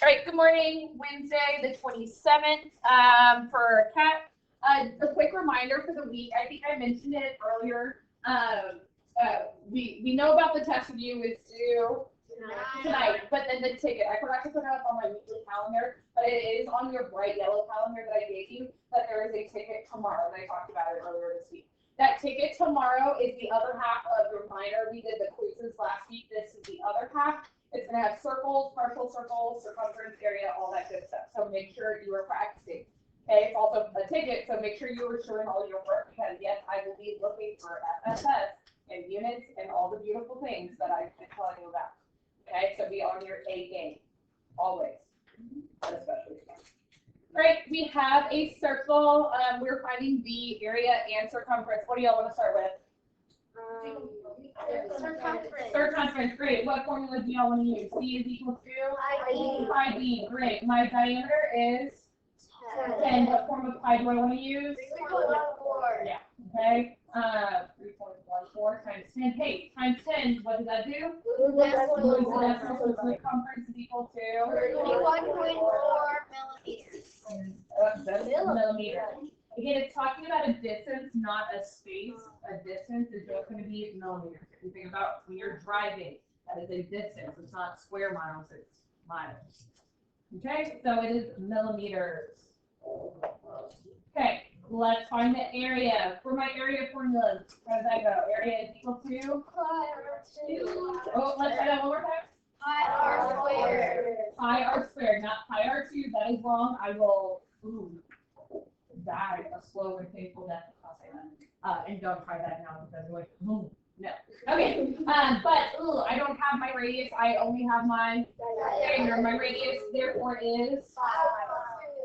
All right, good morning, Wednesday, the 27th, for KAP. A quick reminder for the week, I think I mentioned it earlier. We know about the test review is due tonight, but then the ticket, I forgot to put it up on my weekly calendar, but it is on your bright yellow calendar that I gave you, that there is a ticket tomorrow, and I talked about it earlier this week. That ticket tomorrow is the other half of your minor. We did the quizzes last week. This is the other half. It's going to have circles, partial circles, circumference, area, all that good stuff. So make sure you are practicing. Okay, it's also a ticket, so make sure you are showing all your work, because yes, I will be looking for FSS and units and all the beautiful things that I've been telling you about. Okay, so be on your A game, always, especially. Great, we have a circle. We're finding the area and circumference. What do y'all want to start with? Circumference, great. What formula do y'all want to use? C is equal to? Pi d, great. My diameter is? 10. What form of pi do I want to use? 3.14. Yeah, okay. 3.14 times 10. Hey, times 10, what does that do? So circumference is equal to? 31.4 millimeters. Again, it's talking about a distance, not a space. A distance is just going to be millimeters. If you think about when you're driving, that is a distance. It's not square miles, it's miles. Okay, so it is millimeters. Okay, let's find the area. For my area formula, how does that go? Area is equal to? Oh, let's try that one more time. Pi r squared. Pi r squared, not pi r2. That is wrong. I will die a slow and painful death. I'll say that. And don't try that now because like, no. Okay. But I don't have my radius. I only have my diameter. My radius, therefore, is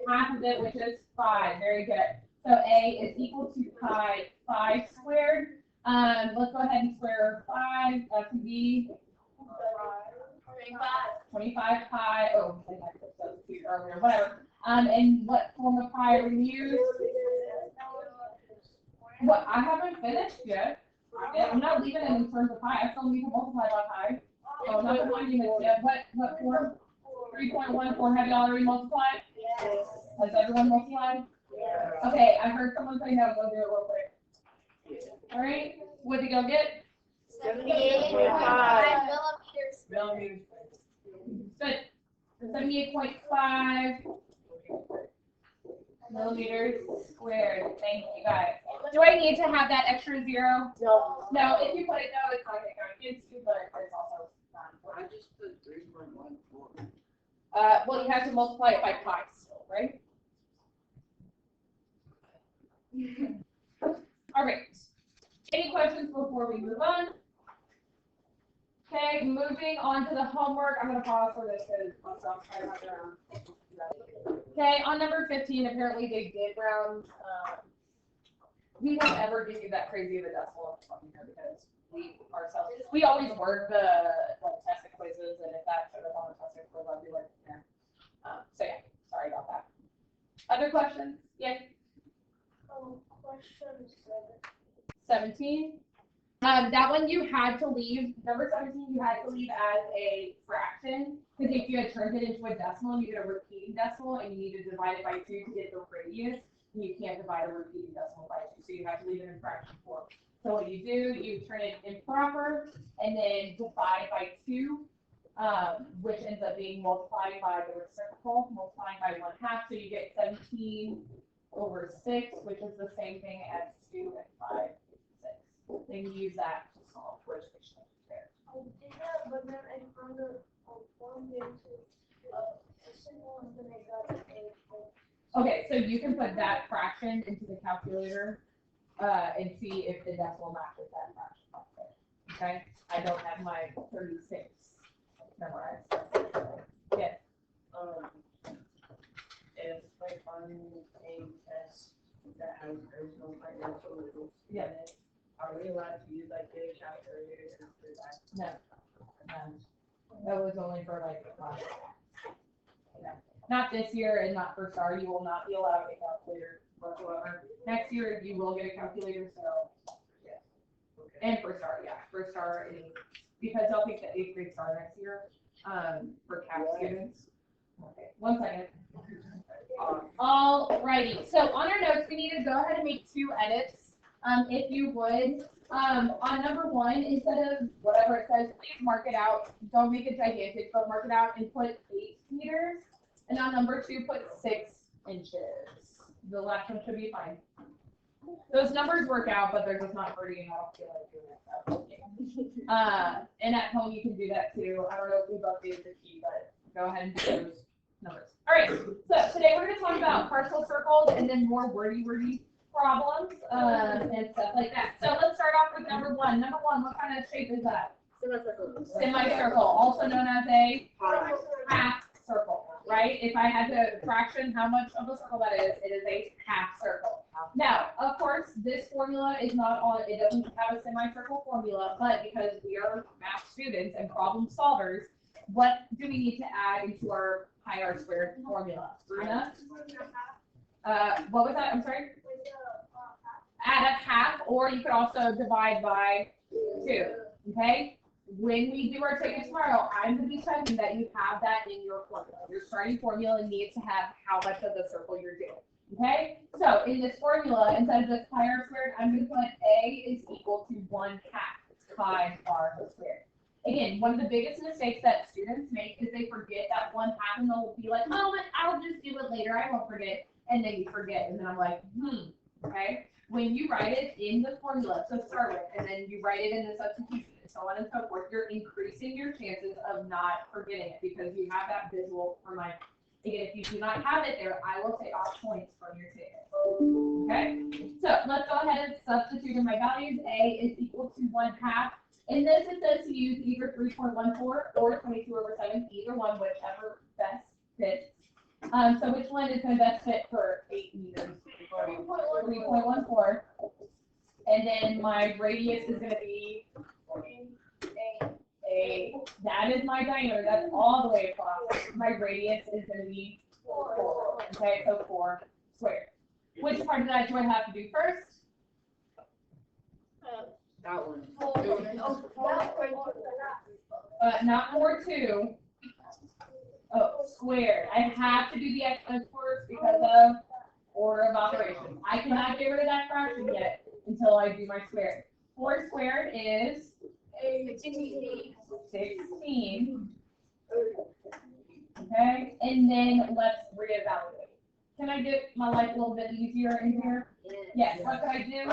half of it, which is 5. Very good. So A is equal to pi 5 squared. Let's go ahead and square 5. That could be 25 pi. Oh, I put substitute earlier. Whatever. And what form of pi are we use? What? I haven't finished yet. I'm not leaving it in terms of pi. I still need to multiply by pi. So I'm not finding it yet. What form? 3.14. Have you already multiplied? Yes. Has everyone multiplied? Yes. Okay, I heard someone say no. Go do it real quick. All right. What did you go get? 78.5 millimeters. Good. 78.5 millimeters squared. Thank you guys. Do I need to have that extra 0? No. No, if you put it, no, it's not going to go against you, but it's also I just put 3.14. well, you have to multiply it by pi still, right? All right. Any questions before we move on? Okay, moving on to the homework. I'm going to pause for this because I'm trying to run around. Okay, on number 15, apparently they did round. We won't ever give you that crazy of a decimal because we always work the test quizzes, and if that showed up on the test quiz, I'd be like, yeah. So yeah, sorry about that. Other questions? Yeah. Question 17. That one you had to leave, number 17, you had to leave as a fraction, because if you had turned it into a decimal, you get a repeating decimal, and you need to divide it by 2 to get the radius, and you can't divide a repeating decimal by 2, so you have to leave it in fraction form. So what you do, you turn it improper, and then divide by 2, which ends up being multiplied by the reciprocal, multiplying by 1/2, so you get 17 over 6, which is the same thing as 2 and 5. Then you use that to solve for equation there. I did that, but then I found a form into a symbol, and then I got a. Okay, so you can put that fraction into the calculator and see if the decimal matches that fraction. Okay, I don't have my 36 memorized. Yes. If like on a test that has original financial rules, Yeah. are we allowed to use like data calculators after that? No. That was only for like the class. No. Not this year and not for STAR. You will not be allowed a calculator whatsoever. Next year you will get a calculator, so yeah. Okay. And for STAR, yeah. For STAR, because they'll take the 8th grade STAR next year for KAP students. 1 second. Alrighty, so on our notes, we need to go ahead and make 2 edits, if you would. On number 1, instead of whatever it says, please mark it out. Don't make it gigantic, but mark it out and put 8 meters. And on number 2, put 6 inches. The last one should be fine. Those numbers work out, but they're just not pretty, and I don't feel like doing that. And at home, you can do that too. I don't know if we've updated the key, but go ahead and do those numbers. All right, so today we're going to talk about partial circles and then more wordy problems and stuff like that. So let's start off with number 1. Number 1, what kind of shape is that? Semicircle. Semicircle, also known as a half circle, right? If I had to fraction how much of a circle that is, it is a half circle. Now, of course, this formula is not on, it doesn't have a semicircle formula, but because we are math students and problem solvers, what do we need to add into our pi r squared formula? Runa? What was that? I'm sorry? Add a half, or you could also divide by 2, okay? When we do our ticket tomorrow, I'm going to be checking that you have that in your formula. Your starting formula needs to have how much of the circle you're doing, okay? So in this formula, instead of just pi r squared, I'm going to put a is equal to 1/2 pi r squared. Again, one of the biggest mistakes that students make is they forget that 1/2, and they'll be like, oh, I'll just do it later, I won't forget, and then you forget, and then I'm like, okay? When you write it in the formula to start with, and then you write it in the substitution, and so on and so forth, you're increasing your chances of not forgetting it because you have that visual reminder. Again, if you do not have it there, I will take off points from your ticket. Okay? So let's go ahead and substitute in my values. A is equal to 1/2. In this, it says to use either 3.14 or 22/7, either one, whichever best fits. So which one is going to best fit for 8 meters? 3.14. And then my radius is going to be that is my diameter. That's all the way across. My radius is going to be 4. Okay, so 4 squared. Which part of that do I have to do first? That one. Not 4/2. Oh, squared. I have to do the exponents first because of order of operations. I cannot get rid of that fraction yet until I do my squared. 4 squared is 16. Okay, and then let's reevaluate. Can I get my life a little bit easier in here? Yes. What can I do?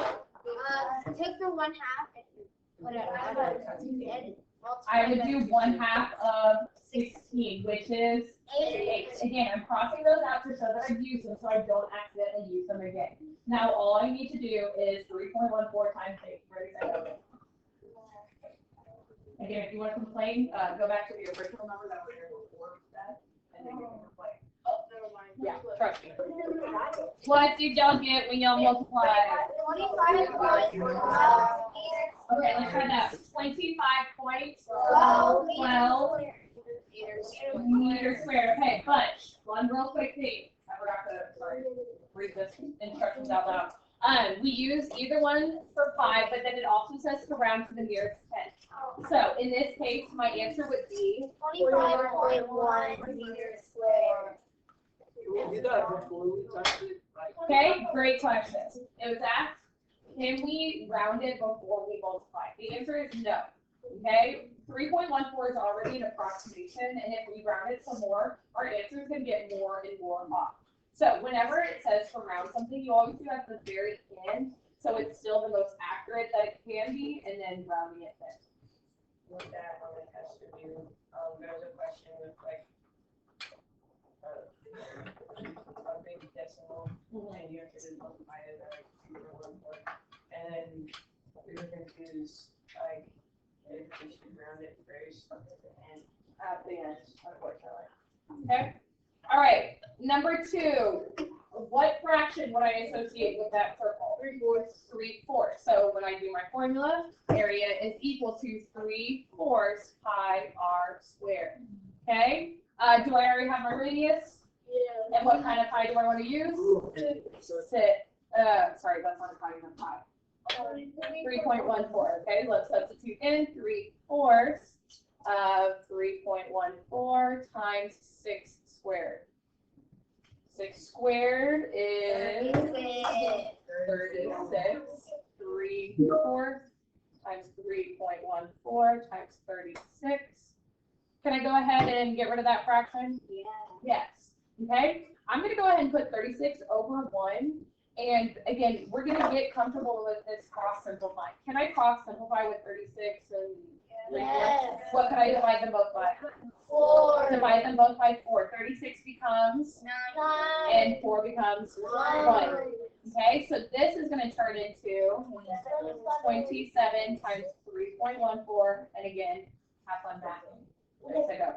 Take the 1/2 and whatever. I would do 1/2 of 16, which is 8. Again, I'm crossing those out to show that I've used them so I don't accidentally use them again. Now, all I need to do is 3.14 times 8. Ready, set, go. Again, if you want to complain, go back to the original number that was there before that, and then you can complain. Oh, never mind. Yeah, trust me. What do y'all get when y'all multiply? 25. Okay, let's try that. 25.12 meters squared. Okay, but one real quick thing. I forgot to read this instructions out loud. We use either one for 5, but then it also says to round to the nearest 10. So in this case, my answer would be 25.1 meters squared. Okay, great question. It was asked, can we round it before we multiply? The answer is no. Okay, 3.14 is already an approximation, and if we round it some more, our answer is going to get more and more off. So whenever it says to round something, you always do at the very end, so it's still the most accurate that it can be, and then rounding it then. With that, on the test review, there was a question with like a big decimal, and you have to just multiply it by like 2.14, and then we were confused, like if we should round it first and at the end, unfortunately. Okay. All right. Number 2. What fraction would I associate with that circle? 3/4. 3/4. So when I do my formula, area is equal to 3/4 pi r squared. Okay. Do I already have my radius? Yeah. And what kind of pi do I want to use? Sorry, that's not a pi, not pi. 3.14. Okay, let's substitute in 3/4 of 3.14 times 6 squared. 6 squared is 36. 3/4 times 3.14 times 36. Can I go ahead and get rid of that fraction? Yeah. Yes. Okay. I'm going to go ahead and put 36 over 1. And again, we're going to get comfortable with this cross simplifying. Can I cross simplify with 36 and 3/4? Yes. What could I divide them both by? 4. Divide them both by 4. 36 becomes 9. and 4 becomes 1. Okay, so this is going to turn into 27 times 3.14, and again, have fun mathing. There you go.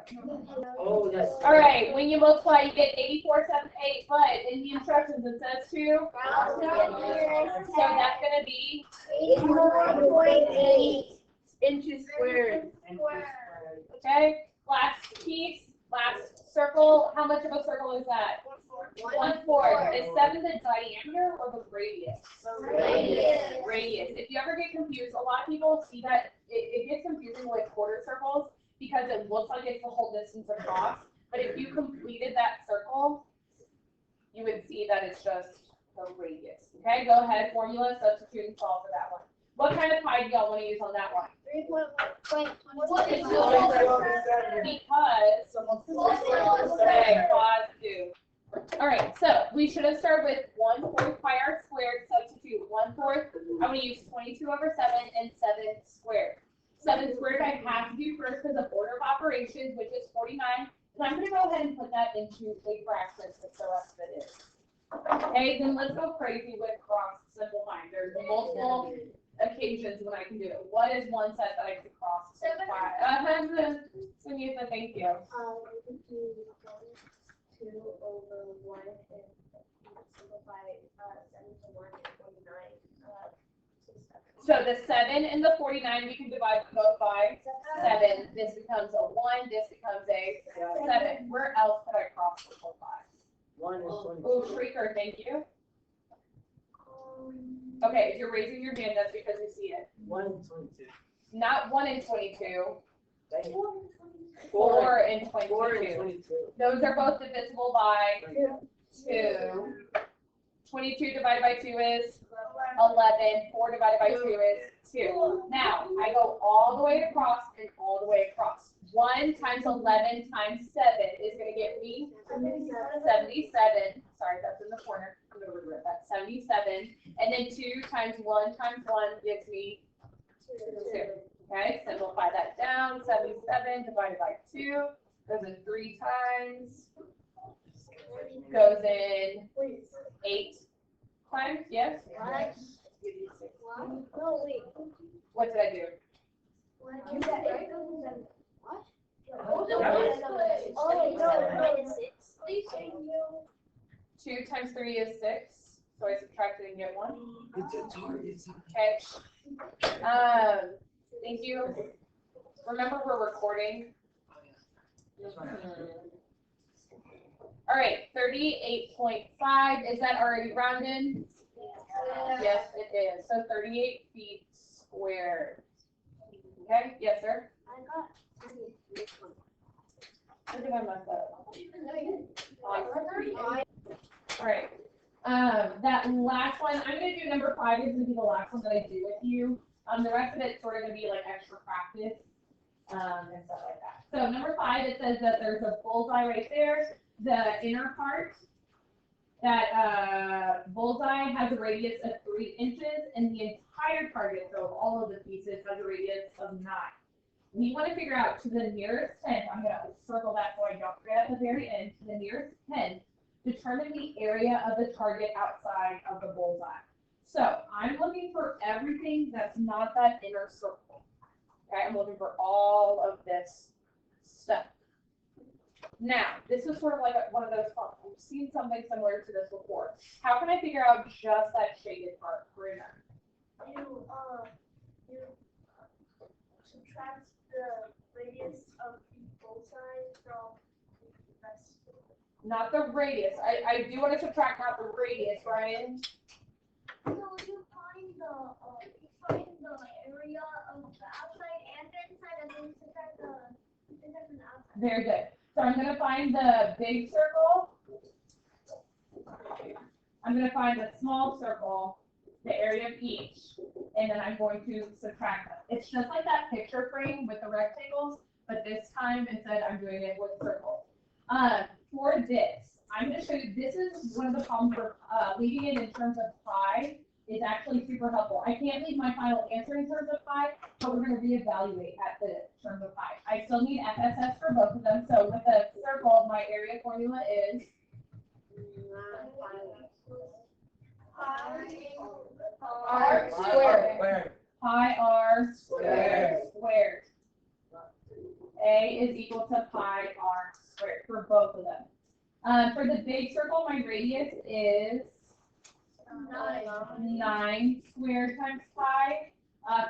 Oh, that's. All right, when you multiply, you get 8478, but in the instructions it says 2. So that's going to be 84.8 inches squared. Square. Okay, last piece, last circle. How much of a circle is that? 1/4. Is 7 the diameter or the radius? Radius. Radius. If you ever get confused, a lot of people see that it gets confusing with quarter circles because it looks like it's the whole distance across. But if you completed that circle, you would see that it's just the radius. Okay, go ahead, formula, substitute, and solve for that one. What kind of pi do y'all want to use on that one? 3.1. Because, okay, pause, do. All right, so we should have started with 1/4 pi r squared, substitute 1/4. I'm going to use 22 over 7 and 7 squared. 7 squared I have to do first because of order of operations, which is 49. So I'm going to go ahead and put that into a fraction since the rest of it is. Okay, then let's go crazy with cross simplifying. There's multiple occasions when I can do it. What is one set that I can cross simplify? Sunitha, thank you. 2 over 1 and simplify 7 to 1 and 49. So the 7 and the 49, we can divide them both by 7. This becomes a 1, this becomes a 7. Where else could I cross simplify? 1 is 22. Oh, Shrieker, thank you. Okay, if you're raising your hand, that's because you see it. 1 is 22. Not 1 and 22, Dang it. 4 and 4 22. and 22. Those are both divisible by 2. 22 divided by 2 is 11. 4 divided by 2 is 2. Now, I go all the way across and all the way across. 1 times 11 times 7 is going to get me 77. Sorry, that's in the corner. I'm going to rewrite that. 77. And then 2 times 1 times 1 gives me 2. Okay, simplify that down. 77 divided by 2 goes in 3 times. Goes in 8 times, yes? No, wait. What did I do? You got 8. What? Oh, no, it's 6. 2 times 3 is 6. So I subtracted and get 1. It's Okay. Thank you. Remember, we're recording. All right, 38.5. Is that already rounded? Yes, it is. So 38 feet squared. Okay, yes, sir? I got I think I messed up. All right. That last one, I'm going to do number 5 is going to be the last one that I do with you. The rest of it's sort of going to be like extra practice and stuff like that. So number 5, it says that there's a bullseye right there. The inner part, that bullseye has a radius of 3 inches, and the entire target, so all of the pieces, has a radius of 9. We want to figure out to the nearest 10, I'm going to circle that so I don't forget at the very end, to the nearest 10, determine the area of the target outside of the bullseye. So I'm looking for everything that's not that inner circle. Okay, I'm looking for all of this stuff. Now, this is sort of like one of those, I've seen something similar to this before. How can I figure out just that shaded part, Karina? You subtract the radius of the bullseye from the rest. Not the radius. I do want to subtract not the radius, Ryan. So you find the area of the outside and the inside, and then subtract the inside from the outside. Very good. So I'm going to find the big circle, I'm gonna find a small circle, the area of each, and then I'm going to subtract them. It's just like that picture frame with the rectangles, but this time instead I'm doing it with circles. For this, I'm gonna show you, this is one of the problems for leaving it in terms of pi is actually super helpful. I can't leave my final answer in terms of pi, but we're gonna reevaluate at the terms of pi. I still need FSS for both of them, so with the circle, my area formula is R squared. Pi R squared. A is equal to pi R squared for both of them. For the big circle, my radius is 9 squared times pi.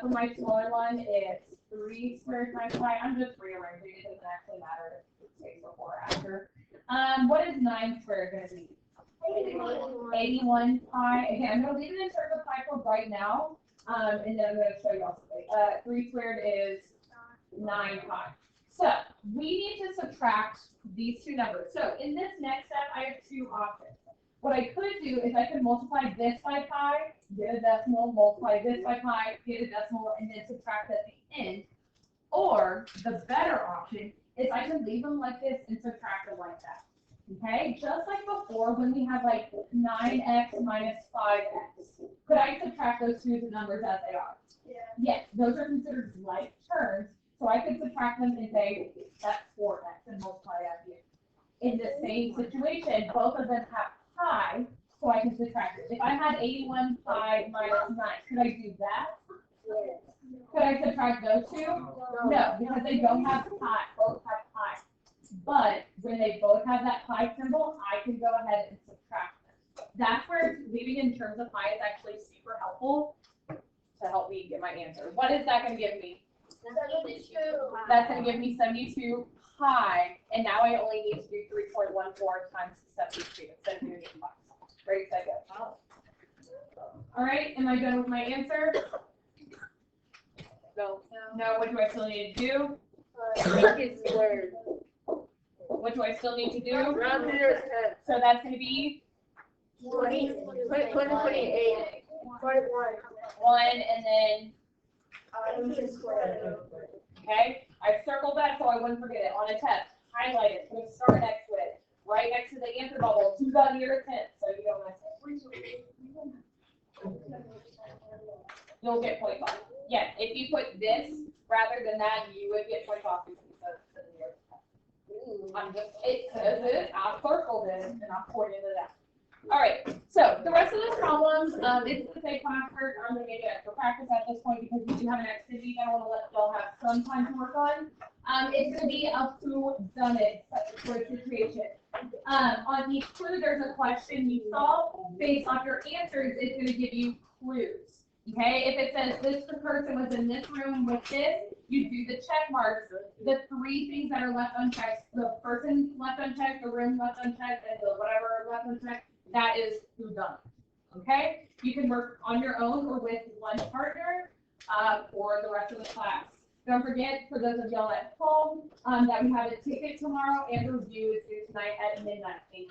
For my smaller one, it's 3 squared times pi. I'm just rearranging it, doesn't actually matter if it takes before or after. What is 9 squared going to be? 81 pi. Again, I'm going to leave it in terms of pi for right now, and then I'm going to show you all something. 3 squared is 9 pi. So we need to subtract these two numbers. So in this next step, I have two options. What I could do is I could multiply this by pi, get a decimal, multiply this by pi, get a decimal, and then subtract at the end. Or the better option is I can leave them like this and subtract them like that. Okay, just like before when we have like 9x minus 5x. Could I subtract those two numbers as they are? Yeah. Yes, those are considered like terms, so I could subtract them and say that's 4x and multiply that here. In the same situation, both of them have pi, so I can subtract it. If I had 81 pi minus 9, could I do that? Could I subtract those two? No, because they don't have pi, both have pi. But when they both have that pi symbol, I can go ahead and subtract them. That's where leaving in terms of pi is actually super helpful to help me get my answer. What is that going to give me? 72. That's going to give me 72 pi, and now I only need to do 3.14 times 72 instead of doing 5. Ready, set, go. All right, am I done with my answer? No. No, what do I still need to do? Make it squared. What do I still need to do? Round to your 10. So that's going to be 28. 41. 1, and then, Squared. okay, I circled that so I wouldn't forget it. On a test, highlight it, put a star next to it, right next to the answer bubble, 2 on your 10, so you don't mess it. You'll get 0.5. Yeah, if you put this rather than that, you would get 0.5 because it's in your test. I'm just, it says it, I circled it, and I pointed it out. All right, so the rest of those problems, it's the same classwork. I'm going to get it for practice at this point because we do have an activity that I want to let y'all have some time to work on. It's going to be a who done it sort of situation. On each clue, there's a question you solve. Based on your answers, it's going to give you clues. Okay, if it says this person was in this room with this, you do the check marks. The 3 things that are left unchecked, the person left unchecked, the room left unchecked, and the whatever left unchecked, that is who done it. Okay, you can work on your own or with one partner or the rest of the class. Don't forget, for those of y'all at home, that we have a ticket tomorrow and the review is due tonight at midnight. Thank you.